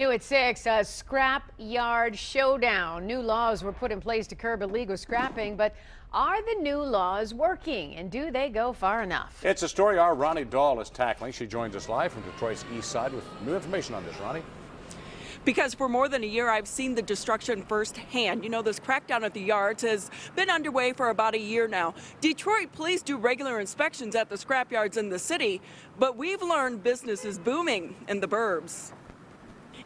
New at 6, a scrap yard showdown. New laws were put in place to curb illegal scrapping, but are the new laws working, and do they go far enough? It's a story our Ronnie Dahl is tackling. She joins us live from Detroit's east side with new information on this. Ronnie? Because for more than a year, I've seen the destruction firsthand. You know, this crackdown at the yards has been underway for about a year now. Detroit police do regular inspections at the scrap yards in the city, but we've learned business is booming in the burbs.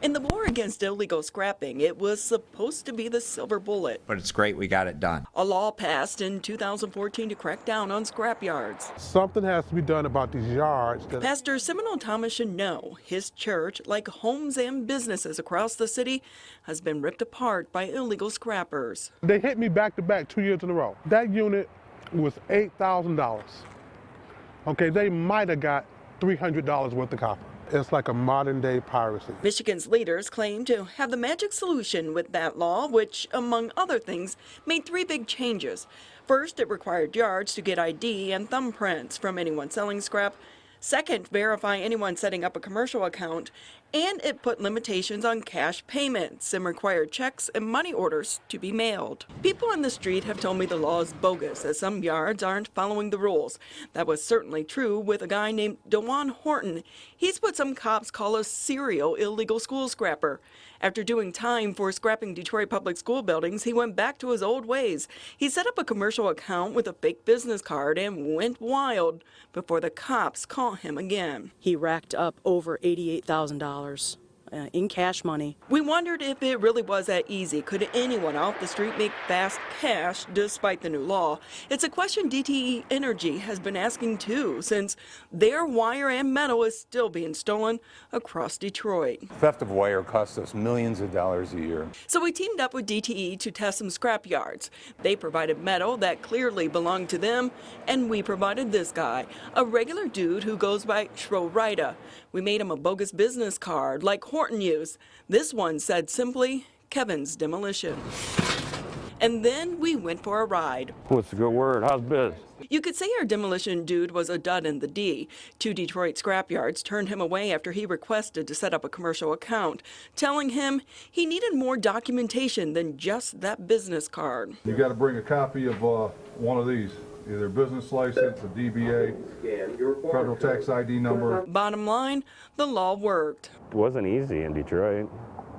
In the war against illegal scrapping, it was supposed to be the silver bullet. But it's great we got it done. A law passed in 2014 to crack down on scrap yards. Something has to be done about these yards. Pastor Seminole Thomas should know his church, like homes and businesses across the city, has been ripped apart by illegal scrappers. They hit me back to back 2 years in a row. That unit was $8,000. Okay, they might have got $300 worth of copper. It's like a modern day piracy. Michigan's leaders claim to have the magic solution with that law, which, among other things, made three big changes. First, it required yards to get ID and thumbprints from anyone selling scrap. Second, verify anyone setting up a commercial account. And it put limitations on cash payments and required checks and money orders to be mailed. People on the street have told me the law is bogus, as some yards aren't following the rules. That was certainly true with a guy named DeJuan Horton. He's what some cops call a serial illegal school scrapper. After doing time for scrapping Detroit public school buildings, he went back to his old ways. He set up a commercial account with a fake business card and went wild before the cops caught him again. He racked up over $88,000 in cash money. We wondered if it really was that easy. Could anyone off the street make fast cash despite the new law? It's a question DTE Energy has been asking too, since their wire and metal is still being stolen across Detroit. Theft of wire costs us millions of dollars a year. So we teamed up with DTE to test some scrap yards. They provided metal that clearly belonged to them, and we provided this guy, a regular dude who goes by Schroeder. We made him a bogus business card like Horton used. This one said simply, Kevin's Demolition. And then we went for a ride. What's a good word? How's biz? You could say our demolition dude was a dud in the D. Two Detroit scrapyards turned him away after he requested to set up a commercial account, telling him he needed more documentation than just that business card. You got to bring a copy of one of these, either business license, a DBA, federal tax ID number. Bottom line, the law worked. It wasn't easy in Detroit.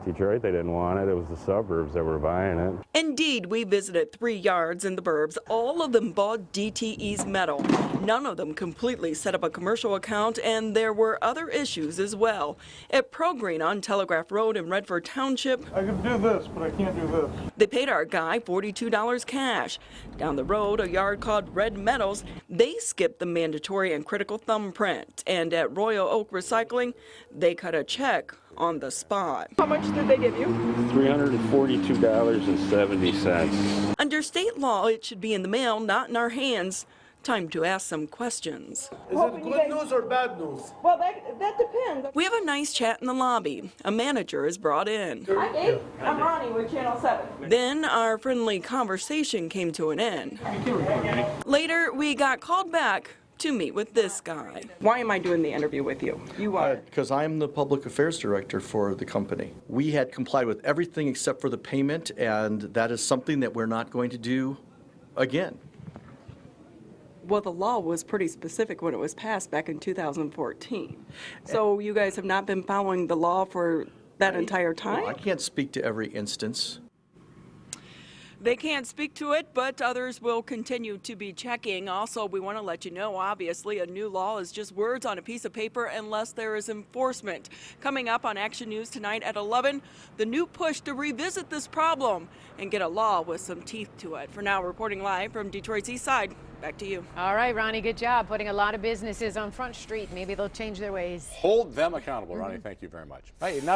Detroit, they didn't want it. It was the suburbs that were buying it. Indeed, we visited 3 yards in the burbs. All of them bought DTE's metal. None of them completely set up a commercial account, and there were other issues as well. At Pro Green on Telegraph Road in Redford Township, I can do this, but I can't do this. they paid our guy $42 cash. Down the road, a yard called Red Metals, they skipped the mandatory and critical thumbprint. And at Royal Oak Recycling, they cut a check on the spot. How much did they give you? $342.70. Under state law, it should be in the mail, not in our hands. Time to ask some questions. Is it good news or bad news? Well, that depends. We have a nice chat in the lobby. A manager is brought in. Hi, Dave. I'm Ronnie with Channel 7. Then our friendly conversation came to an end. Later, we got called back to meet with this guy. Why am I doing the interview with you? You are. Because I'm the public affairs director for the company. We had complied with everything except for the payment, and that is something that we're not going to do again. Well, the law was pretty specific when it was passed back in 2014. So you guys have not been following the law for that entire time? Well, I can't speak to every instance. They can't speak to it, but others will continue to be checking. Also, we want to let you know, obviously, a new law is just words on a piece of paper unless there is enforcement. Coming up on Action News tonight at 11, the new push to revisit this problem and get a law with some teeth to it. For now, reporting live from Detroit's east side, back to you. All right, Ronnie, good job putting a lot of businesses on Front Street. Maybe they'll change their ways. Hold them accountable, Ronnie. Thank you very much. Hey, now